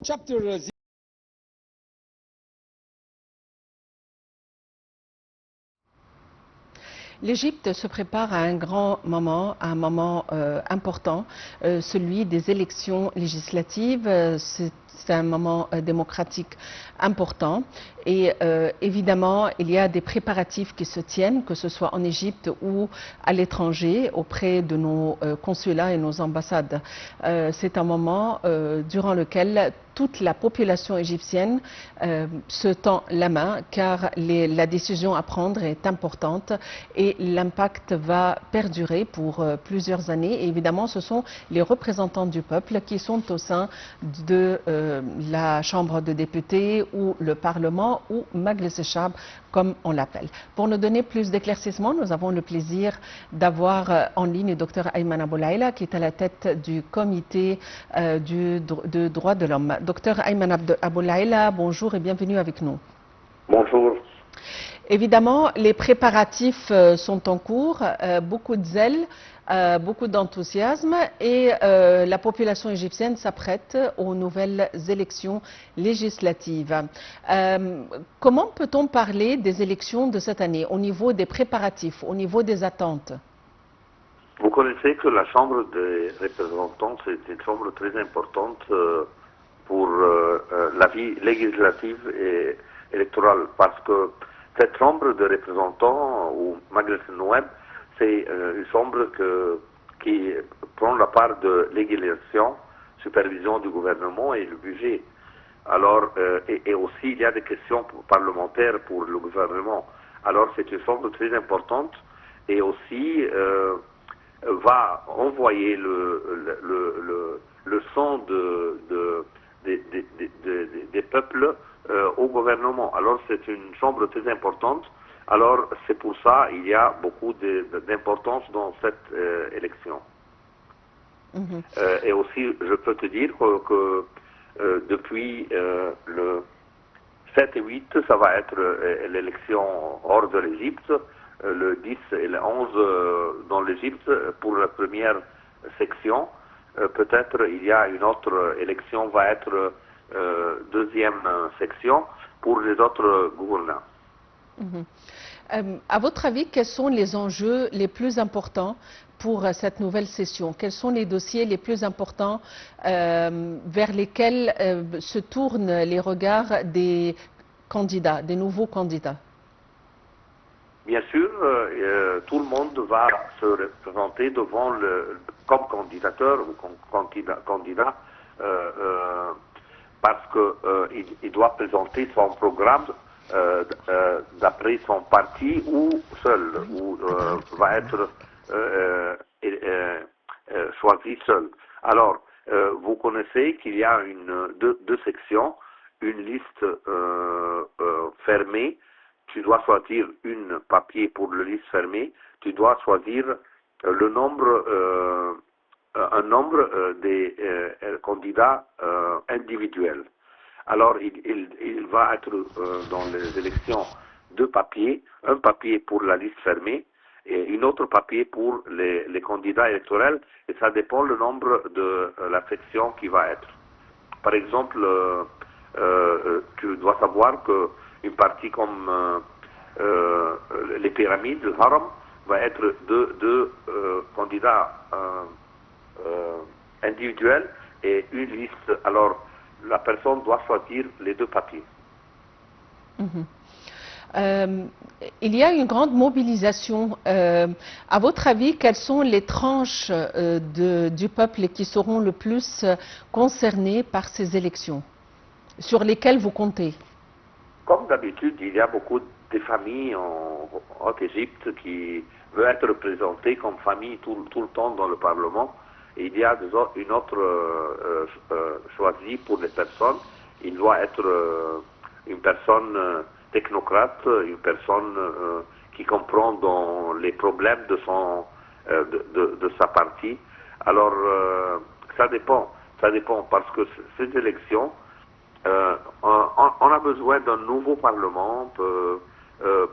Chapter L'Égypte se prépare à un grand moment, à un moment important, celui des élections législatives. C'est un moment démocratique important et évidemment il y a des préparatifs qui se tiennent, que ce soit en Égypte ou à l'étranger, auprès de nos consulats et nos ambassades. C'est un moment durant lequel toute la population égyptienne se tend la main car la décision à prendre est importante et l'impact va perdurer pour plusieurs années. Et évidemment, ce sont les représentants du peuple qui sont au sein de la Chambre de députés ou le Parlement ou Majlis al-Shab comme on l'appelle. Pour nous donner plus d'éclaircissements, nous avons le plaisir d'avoir en ligne le Dr Ayman Aboulaïla qui est à la tête du comité de droits de l'homme. Dr Ayman Aboulaïla, bonjour et bienvenue avec nous. Bonjour. Évidemment, les préparatifs sont en cours, beaucoup de zèle, beaucoup d'enthousiasme et la population égyptienne s'apprête aux nouvelles élections législatives. Comment peut-on parler des élections de cette année au niveau des préparatifs, au niveau des attentes? Vous connaissez que la Chambre des représentants, c'est une chambre très importante pour la vie législative et électorale, parce que cette chambre de représentants, ou Majlis al-Nouab, c'est une chambre qui prend la part de législation, supervision du gouvernement et le budget. Alors, et aussi, il y a des questions parlementaires pour le gouvernement. Alors, c'est une chambre très importante et aussi va envoyer le son des peuples au gouvernement. Alors c'est une chambre très importante. Alors c'est pour ça qu'il y a beaucoup d'importance dans cette élection. Et aussi, je peux te dire que depuis le 7 et 8, ça va être l'élection hors de l'Égypte, le 10 et le 11 dans l'Égypte pour la première section. Peut-être il y a une autre élection, va être deuxième section pour les autres gouvernants. À votre avis, quels sont les enjeux les plus importants pour cette nouvelle session? Quels sont les dossiers les plus importants vers lesquels se tournent les regards des candidats, des nouveaux candidats? Bien sûr, tout le monde va se représenter devant comme candidateur ou candidat parce qu'il doit présenter son programme d'après son parti ou seul, ou va être choisi seul. Alors, vous connaissez qu'il y a deux sections, une liste fermée. Tu dois choisir un papier pour le liste fermée. Tu dois choisir un nombre des candidats individuels. Alors, il va être dans les élections deux papiers, un papier pour la liste fermée et un autre papier pour les candidats électoraux, et ça dépend le nombre de la section qui va être. Par exemple, tu dois savoir que une partie comme les pyramides, le haram, va être deux candidats individuels et une liste. Alors, la personne doit choisir les deux papiers. Il y a une grande mobilisation. À votre avis, quelles sont les tranches du peuple qui seront le plus concernées par ces élections, sur lesquelles vous comptez? Comme d'habitude, il y a beaucoup de familles en Haute-Égypte qui veulent être représentées comme famille tout le temps dans le Parlement. Et il y a une autre choisie pour les personnes. Il doit être une personne technocrate, une personne qui comprend dans les problèmes de sa partie. Alors, ça dépend parce que ces élections, on a besoin d'un nouveau Parlement.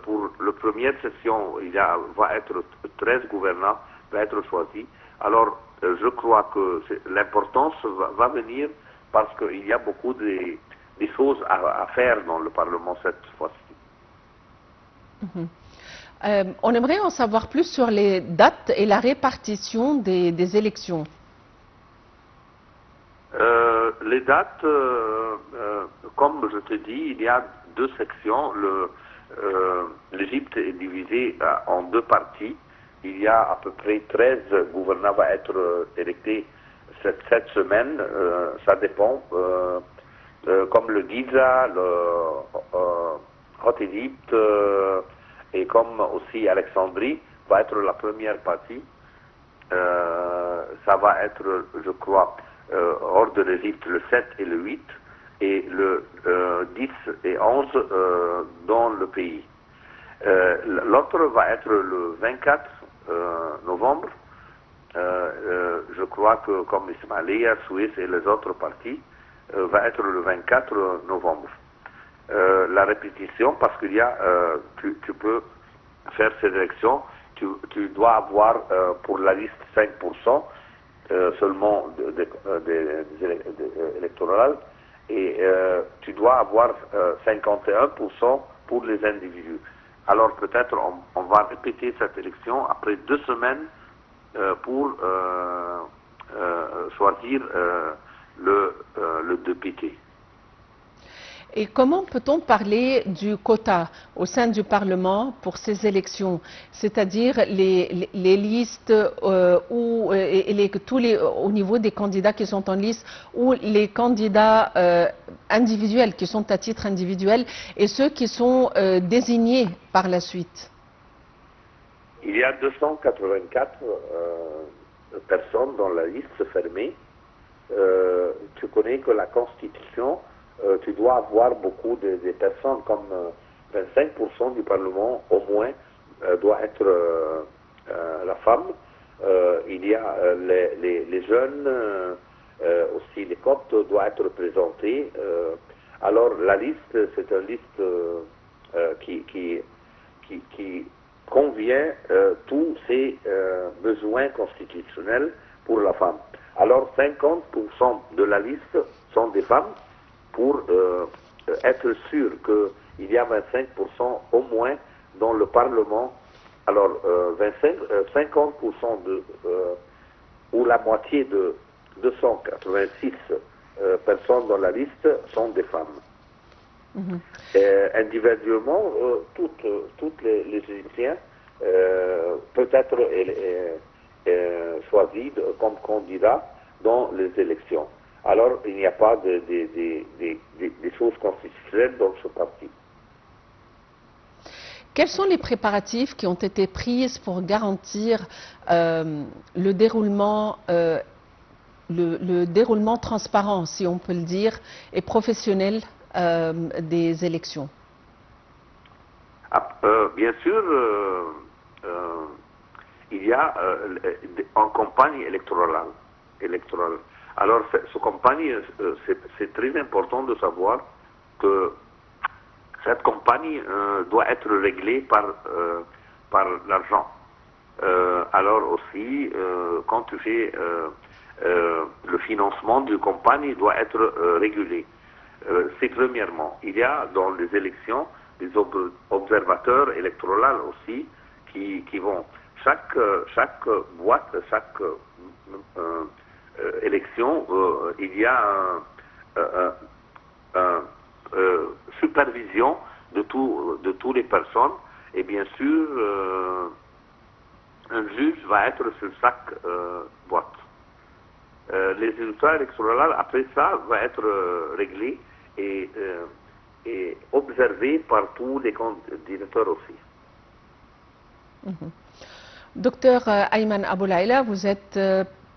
Pour la première session, va être 13 gouvernants, va être choisis. Alors, je crois que l'importance va venir parce qu'il y a beaucoup des choses à faire dans le Parlement cette fois-ci. On aimerait en savoir plus sur les dates et la répartition des élections. Les dates, comme je te dis, il y a deux sections. L'Égypte est divisée en deux parties. Il y a à peu près 13 gouvernants à être électés cette semaine. Ça dépend. Comme le Giza, le Haute-Égypte et comme aussi Alexandrie va être la première partie. Ça va être, je crois, hors de l'Égypte le 7 et le 8 et le 10 et 11 dans le pays. L'autre va être le 24 novembre. Je crois que comme Ismailia, Suisse et les autres partis, va être le 24 novembre. La répétition, parce qu'il y a, tu peux faire ces élections, tu dois avoir pour la liste 5% seulement électorales et tu dois avoir 51% pour les individus. Alors peut-être on va répéter cette élection après 2 semaines pour choisir le député. Et comment peut-on parler du quota au sein du Parlement pour ces élections, c'est-à-dire les listes au niveau des candidats qui sont en liste ou les candidats individuels qui sont à titre individuel et ceux qui sont désignés par la suite? Il y a 284 personnes dans la liste fermée. Tu connais que la Constitution, tu dois avoir beaucoup de personnes, comme 25% du Parlement au moins doit être la femme. Il y a les jeunes, aussi les Coptes doivent être représentés. Alors la liste, c'est une liste qui convient tous ces besoins constitutionnels pour la femme. Alors 50% de la liste sont des femmes, pour être sûr qu'il y a 25% au moins dans le Parlement. Alors 50% ou la moitié de 286 personnes dans la liste sont des femmes. Individuellement, toutes les Égyptiens peuvent être choisis comme candidats dans les élections. Alors, il n'y a pas des choses constitutionnelles dans ce parti. Quels sont les préparatifs qui ont été pris pour garantir le déroulement transparent, si on peut le dire, et professionnel des élections? Bien sûr, il y a une campagne électorale. Alors, cette campagne, c'est très important de savoir que cette campagne doit être réglée par l'argent. Alors aussi, quand tu fais le financement d'une campagne, il doit être régulé. C'est premièrement. Il y a dans les élections des observateurs électoraux aussi qui vont. Chaque boîte, chaque élection, il y a supervision de toutes les personnes et bien sûr un juge va être sur chaque boîte. Les résultats électoraux après ça vont être réglés et observés par tous les candidatures aussi. Docteur Ayman Aboulaïla, vous êtes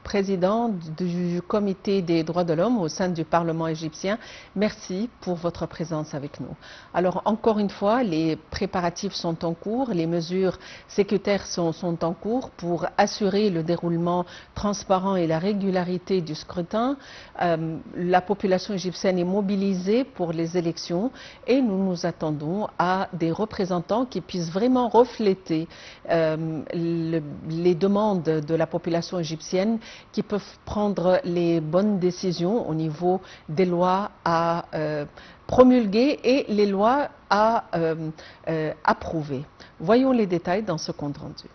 président du Comité des droits de l'homme au sein du Parlement égyptien. Merci pour votre présence avec nous. Alors, encore une fois, les préparatifs sont en cours, les mesures sécuritaires sont en cours pour assurer le déroulement transparent et la régularité du scrutin. La population égyptienne est mobilisée pour les élections et nous nous attendons à des représentants qui puissent vraiment refléter les demandes de la population égyptienne qui peuvent prendre les bonnes décisions au niveau des lois à promulguer et les lois à approuver. Voyons les détails dans ce compte rendu.